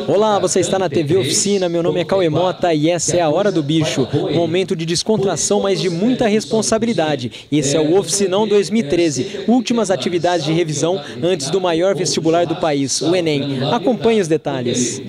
Olá, você está na TV Oficina, meu nome é Cauê Mota e essa é a Hora do Bicho. Um momento de descontração, mas de muita responsabilidade. Esse é o Oficinão 2013, últimas atividades de revisão antes do maior vestibular do país, o Enem. Acompanhe os detalhes.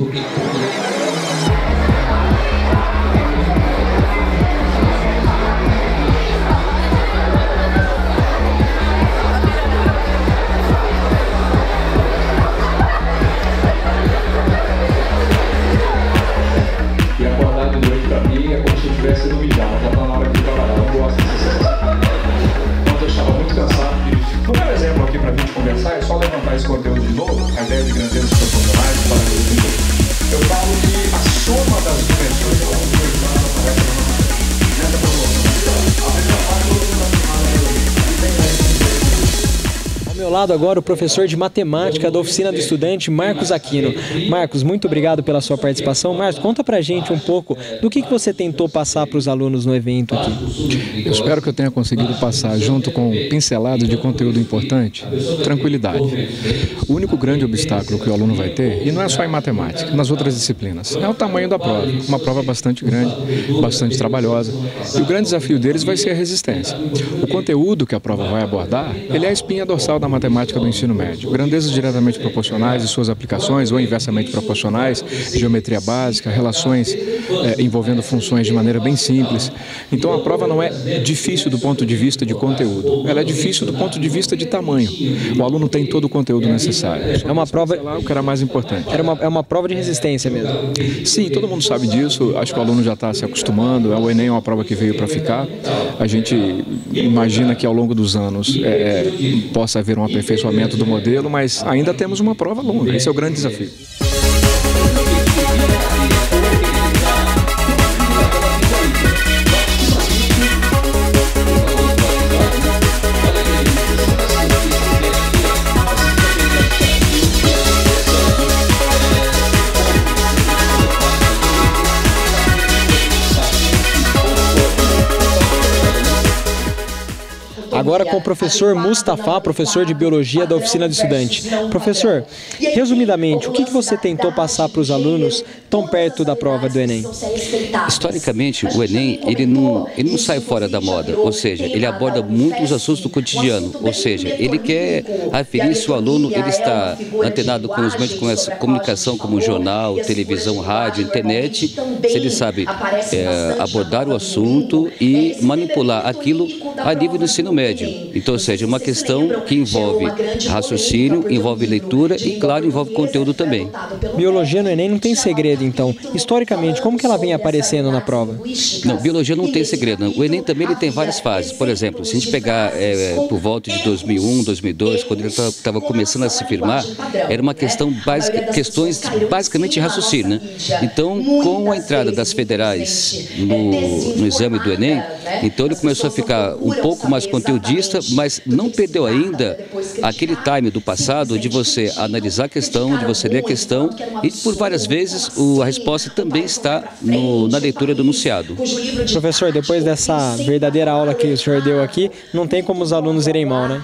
É só levantar esse conteúdo de novo, a ideia de grandeza dos profissionais, eu falo que a soma das dimensões é uma Ao meu lado agora o professor de matemática da Oficina do Estudante, Marcos Aquino. Marcos, muito obrigado pela sua participação. Marcos, conta pra gente um pouco do que você tentou passar para os alunos no evento aqui. Eu espero que eu tenha conseguido passar, junto com pinceladas de conteúdo importante, tranquilidade. O único grande obstáculo que o aluno vai ter, e não é só em matemática, nas outras disciplinas, é o tamanho da prova. Uma prova bastante grande, bastante trabalhosa, e o grande desafio deles vai ser a resistência. O conteúdo que a prova vai abordar, ele é a espinha dorsal da matemática do ensino médio. Grandezas diretamente proporcionais e suas aplicações, ou inversamente proporcionais, geometria básica, relações envolvendo funções de maneira bem simples. Então a prova não é difícil do ponto de vista de conteúdo, ela é difícil do ponto de vista de tamanho. O aluno tem todo o conteúdo necessário. É uma prova, o que era mais importante. É uma prova de resistência mesmo. Sim, todo mundo sabe disso, acho que o aluno já está se acostumando, o Enem é uma prova que veio para ficar. A gente imagina que ao longo dos anos possa haver um aperfeiçoamento do modelo, mas ainda temos uma prova longa, esse é o grande desafio. Agora com o professor Mustafa, professor de Biologia da Oficina do Estudante. Professor, resumidamente, o que você tentou passar para os alunos tão perto da prova do Enem? Historicamente, o Enem ele não sai fora da moda, ou seja, ele aborda muitos assuntos do cotidiano, ou seja, ele quer aferir se o aluno ele está antenado com os meios de comunicação como jornal, televisão, rádio, internet, se ele sabe abordar o assunto e manipular aquilo a nível do ensino médio. Então, ou seja, uma questão que envolve raciocínio, envolve leitura e, claro, envolve conteúdo também. Biologia no Enem não tem segredo, então. Historicamente, como que ela vem aparecendo na prova? Não, biologia não tem segredo. Não. O Enem também ele tem várias fases. Por exemplo, se a gente pegar por volta de 2001, 2002, quando ele estava começando a se firmar, era uma questão básica, questões basicamente de raciocínio, né? Então, com a entrada das federais no exame do Enem, então ele começou a ficar um pouco mais conteudista, mas não perdeu ainda aquele time do passado de você analisar a questão, de você ler a questão e por várias vezes a resposta também está na leitura do enunciado. Professor, depois dessa verdadeira aula que o senhor deu aqui, não tem como os alunos irem mal, né?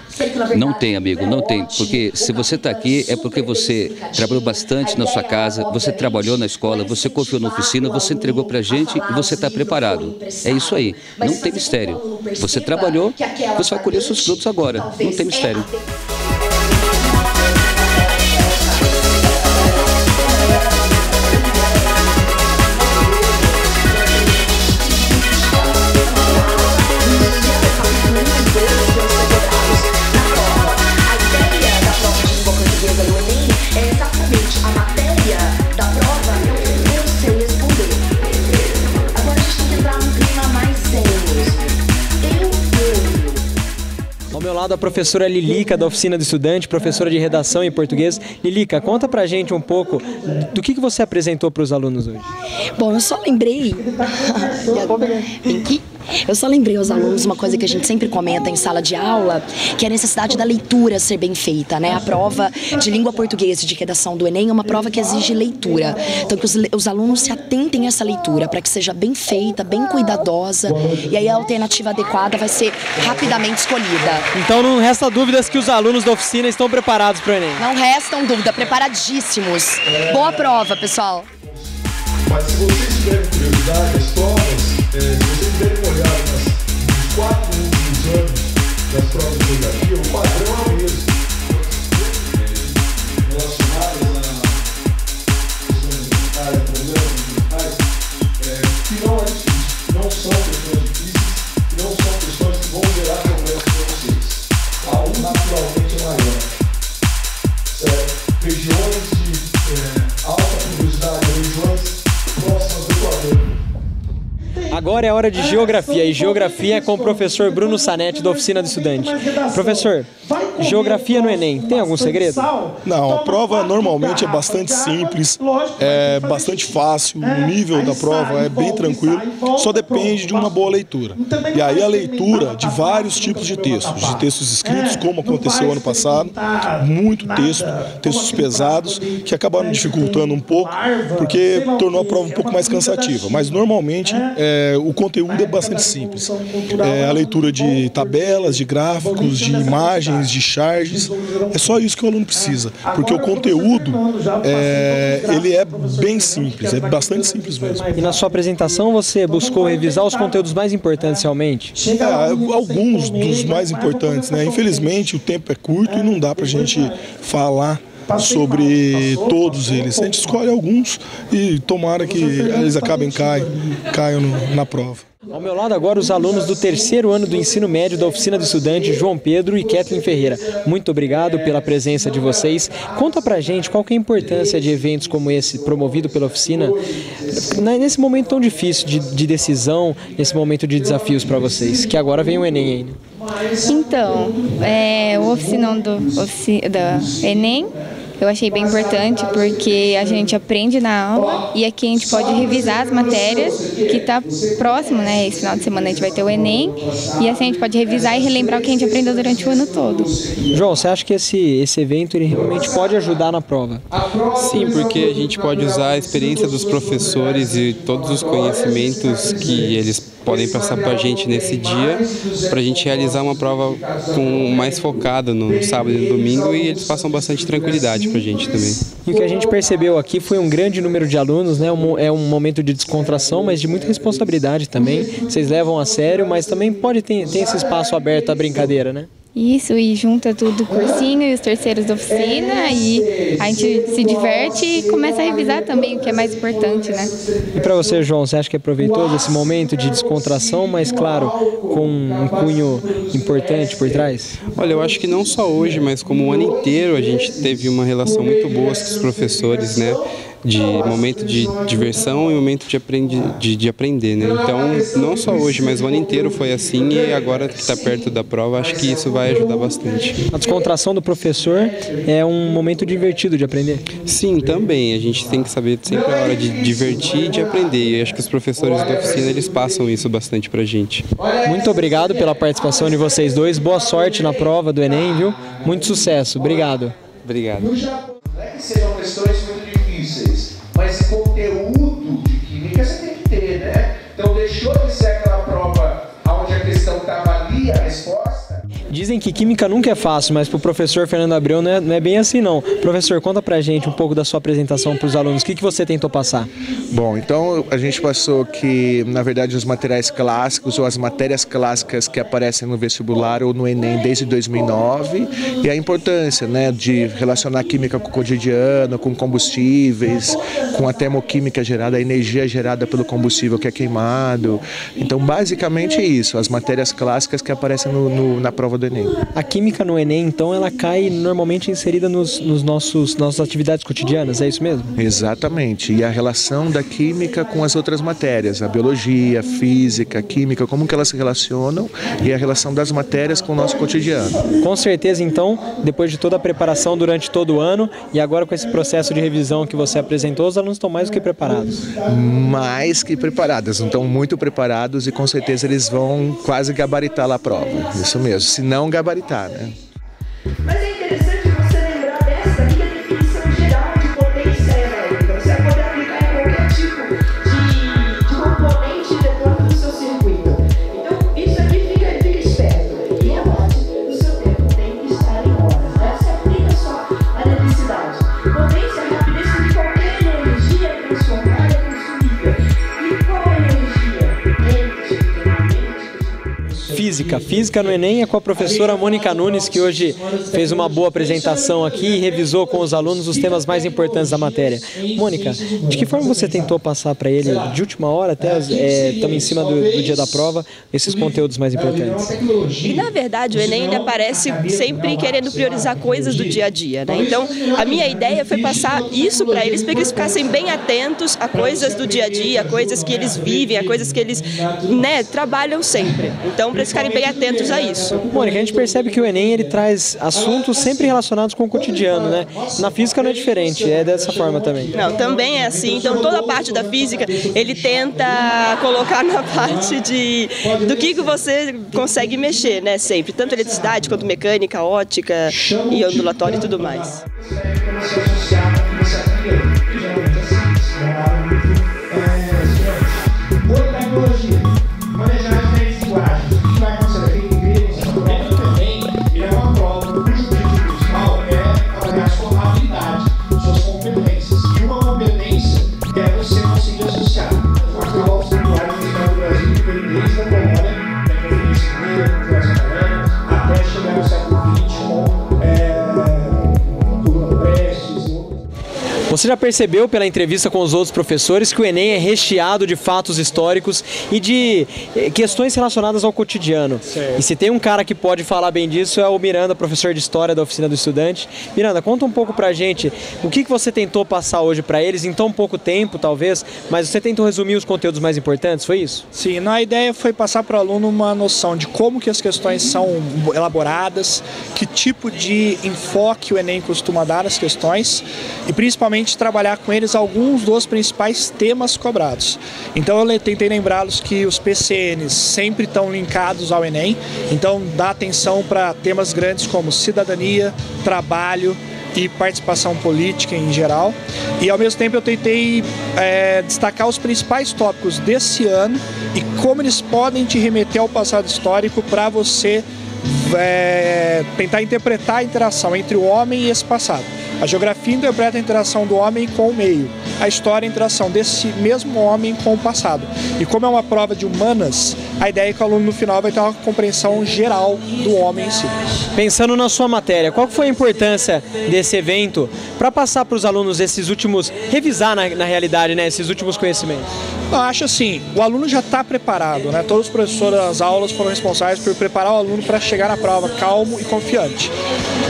Não tem, amigo, não tem, porque se você está aqui é porque você trabalhou bastante na sua casa, você trabalhou na escola, você confiou na oficina, você entregou para a gente e você está preparado. É isso aí, não tem mistério. Você trabalhou, você vai colher seus frutos agora, não tem mistério. Ao meu lado a professora Lilica da Oficina do Estudante, professora de redação em português. Lilica, conta pra gente um pouco do que você apresentou para os alunos hoje. Bom, eu só lembrei... Vem aqui. Eu só lembrei aos alunos uma coisa que a gente sempre comenta em sala de aula, que é a necessidade da leitura ser bem feita, né? A prova de língua portuguesa e de redação do Enem é uma prova que exige leitura. Então que os alunos se atentem a essa leitura, para que seja bem feita, bem cuidadosa, e aí a alternativa adequada vai ser rapidamente escolhida. Então não resta dúvidas que os alunos da oficina estão preparados para o Enem. Não restam dúvida, preparadíssimos. Boa prova, pessoal. Mas se vocês tiverem curiosidade, as provas, se vocês derem uma olhada nos 4 últimos anos das provas de geografia, o padrão é o mesmo. Relacionadas a problemas ambientais, que não é difícil, não são questões difíceis, que não são questões que vão gerar problemas para vocês. A um naturalmente é maior. Regiões de alta pluviosidade, regiões próximas do Equador. Agora é hora de geografia, e geografia é com o professor Bruno Sanetti, da Oficina do Estudante. Professor, geografia no Enem, tem algum segredo? Não, a prova normalmente é bastante simples, é bastante fácil, o nível da prova é bem tranquilo, só depende de uma boa leitura. E aí a leitura de vários tipos de textos escritos, como aconteceu ano passado, muito textos pesados, que acabaram dificultando um pouco, porque tornou a prova um pouco mais cansativa. Mas normalmente o conteúdo é bastante simples. A leitura de tabelas, de gráficos, de imagens, de charges, é só isso que o aluno precisa, porque o conteúdo ele é bem simples, é bastante simples mesmo. E na sua apresentação você buscou revisar os conteúdos mais importantes realmente? Alguns dos mais importantes, né? Infelizmente o tempo é curto e não dá pra gente falar sobre todos eles. A gente escolhe alguns e tomara que eles caiam na prova. Ao meu lado agora os alunos do 3º ano do ensino médio da Oficina do Estudante, João Pedro e Kathleen Ferreira. Muito obrigado pela presença de vocês. Conta pra gente qual que é a importância de eventos como esse, promovido pela oficina, nesse momento tão difícil de decisão, nesse momento de desafios para vocês, que agora vem o Enem ainda. Então, o oficinão do Enem eu achei bem importante porque a gente aprende na aula e aqui a gente pode revisar as matérias que está próximo, né? Esse final de semana a gente vai ter o Enem e assim a gente pode revisar e relembrar o que a gente aprendeu durante o ano todo. João, você acha que esse evento ele realmente pode ajudar na prova? Sim, porque a gente pode usar a experiência dos professores e todos os conhecimentos que eles podem passar para a gente nesse dia, para a gente realizar uma prova mais focada no sábado e no domingo, e eles passam bastante tranquilidade para a gente também. E o que a gente percebeu aqui foi um grande número de alunos, né? É um momento de descontração, mas de muita responsabilidade também. Vocês levam a sério, mas também pode ter esse espaço aberto à brincadeira, né? Isso, e junta tudo o cursinho e os terceiros da oficina e a gente se diverte e começa a revisar também, o que é mais importante, né? E para você, João, você acha que é proveitoso esse momento de descontração, mas claro, com um cunho importante por trás? Olha, eu acho que não só hoje, mas como o ano inteiro a gente teve uma relação muito boa com os professores, né? De momento de diversão e momento de aprender, né? Então, não só hoje, mas o ano inteiro foi assim, e agora que está perto da prova, acho que isso vai ajudar bastante. A descontração do professor é um momento divertido de aprender? Sim, também. A gente tem que saber sempre a hora de divertir e de aprender. E acho que os professores da oficina, eles passam isso bastante pra gente. Muito obrigado pela participação de vocês dois. Boa sorte na prova do Enem, viu? Muito sucesso. Obrigado. Obrigado. Não é que sejam questões muito difíceis, mas conteúdo de química você tem que ter, né? Então deixou de ser aquela prova onde a questão estava ali, a resposta. Dizem que química nunca é fácil, mas para o professor Fernando Abreu não é bem assim não. Professor, conta pra gente um pouco da sua apresentação para os alunos. O que você tentou passar? Bom, então a gente passou que, na verdade, os materiais clássicos ou as matérias clássicas que aparecem no vestibular ou no Enem desde 2009 e a importância, né, de relacionar a química com o cotidiano, com combustíveis, com a termoquímica gerada, a energia gerada pelo combustível que é queimado. Então, basicamente é isso, as matérias clássicas que aparecem na prova do Enem. Enem. A química no Enem, então, ela cai normalmente inserida nas nossas atividades cotidianas, é isso mesmo? Exatamente, e a relação da química com as outras matérias, a biologia, a física, a química, como que elas se relacionam e a relação das matérias com o nosso cotidiano. Com certeza, então, depois de toda a preparação durante todo o ano e agora com esse processo de revisão que você apresentou, os alunos estão mais do que preparados. Mais que preparados, não estão muito preparados e com certeza eles vão quase gabaritar lá a prova, isso mesmo, se não gabaritar, né? Mas é interessante você lembrar dessa aqui, a definição geral de potência elétrica. Você vai poder aplicar em qualquer tipo de componente dentro do seu circuito. Então, isso aqui fica esperto. E anote, o seu tempo tem que estar em horas, né? Você aplica só a eletricidade. Potência é a rapidez com que qualquer energia é transformada e consumida. E qual é a energia? Física no Enem é com a professora Mônica Nunes, que hoje fez uma boa apresentação aqui e revisou com os alunos os temas mais importantes da matéria. Mônica, de que forma você tentou passar para ele, de última hora até estamos em cima do dia da prova, esses conteúdos mais importantes? E na verdade o Enem ele aparece sempre querendo priorizar coisas do dia a dia, né? Então a minha ideia foi passar isso para eles que eles ficassem bem atentos a coisas do dia a dia, a coisas que eles vivem, a coisas que eles, né, trabalham sempre. Então para eles ficarem bem atentos a isso. Mônica, a gente percebe que o Enem ele traz assuntos sempre relacionados com o cotidiano, né? Na física não é diferente, é dessa forma também. Não, também é assim. Então toda a parte da física ele tenta colocar na parte do que você consegue mexer, né? Sempre, tanto eletricidade quanto mecânica, ótica e ondulatório e tudo mais. Você já percebeu pela entrevista com os outros professores que o Enem é recheado de fatos históricos e de questões relacionadas ao cotidiano. Certo. E se tem um cara que pode falar bem disso é o Miranda, professor de História da Oficina do Estudante. Miranda, conta um pouco pra gente o que você tentou passar hoje para eles em tão pouco tempo, talvez, mas você tentou resumir os conteúdos mais importantes, foi isso? Sim, a ideia foi passar para o aluno uma noção de como que as questões são elaboradas, que tipo de enfoque o Enem costuma dar às questões e principalmente trabalhar com eles alguns dos principais temas cobrados. Então eu tentei lembrá-los que os PCNs sempre estão linkados ao Enem, então dá atenção para temas grandes como cidadania, trabalho e participação política em geral. E ao mesmo tempo eu tentei destacar os principais tópicos desse ano e como eles podem te remeter ao passado histórico para você tentar interpretar a interação entre o homem e esse passado. A geografia interpreta a interação do homem com o meio, a história é a interação desse mesmo homem com o passado. E como é uma prova de humanas, a ideia é que o aluno no final vai ter uma compreensão geral do homem em si. Pensando na sua matéria, qual foi a importância desse evento para passar para os alunos esses últimos, revisar na realidade, né, esses últimos conhecimentos? Eu acho assim, o aluno já está preparado, né? Todos os professores das aulas foram responsáveis por preparar o aluno para chegar na prova calmo e confiante.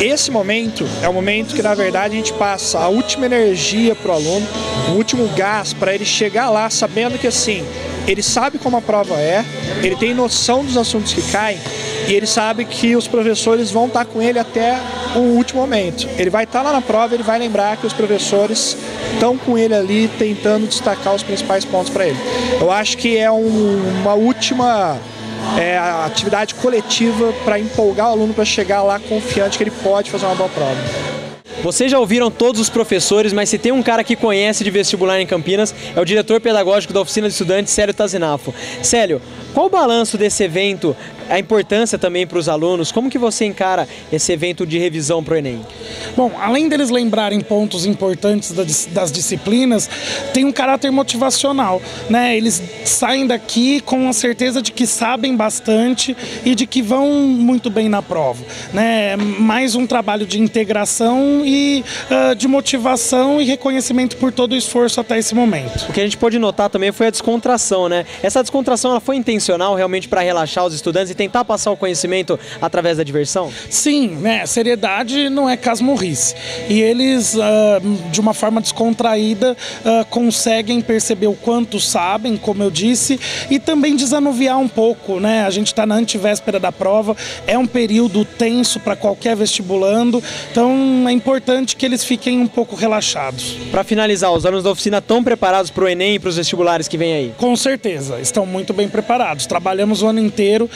Esse momento é o momento que, na verdade, a gente passa a última energia para o aluno, o último gás para ele chegar lá sabendo que, assim, ele sabe como a prova é, ele tem noção dos assuntos que caem e ele sabe que os professores vão estar com ele até o último momento. Ele vai estar lá na prova, ele vai lembrar que os professores estão com ele ali tentando destacar os principais pontos para ele. Eu acho que é uma última atividade coletiva para empolgar o aluno para chegar lá confiante que ele pode fazer uma boa prova. Vocês já ouviram todos os professores, mas se tem um cara que conhece de vestibular em Campinas, é o diretor pedagógico da Oficina de Estudantes, Célio Tazinafo. Célio, qual o balanço desse evento, a importância também para os alunos? Como que você encara esse evento de revisão para o Enem? Bom, além deles lembrarem pontos importantes das disciplinas, tem um caráter motivacional, né? Eles saem daqui com a certeza de que sabem bastante e de que vão muito bem na prova, né? Mais um trabalho de integração e de motivação e reconhecimento por todo o esforço até esse momento. O que a gente pôde notar também foi a descontração, né? Essa descontração ela foi intencional realmente para relaxar os estudantes e tentar passar o conhecimento através da diversão? Sim, né? Seriedade não é casmurrice. E eles, de uma forma descontraída, conseguem perceber o quanto sabem, como eu disse, e também desanuviar um pouco, né? A gente está na antivéspera da prova, é um período tenso para qualquer vestibulando, então é importante que eles fiquem um pouco relaxados. Para finalizar, os alunos da oficina estão preparados para o Enem e para os vestibulares que vêm aí? Com certeza, estão muito bem preparados. Trabalhamos o ano inteiro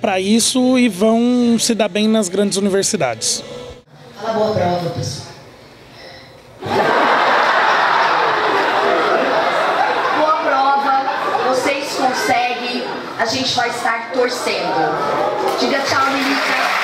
para isso e vão se dar bem nas grandes universidades. Fala boa prova, pessoal. Boa prova, vocês conseguem, a gente vai estar torcendo. Diga tchau, Lilica.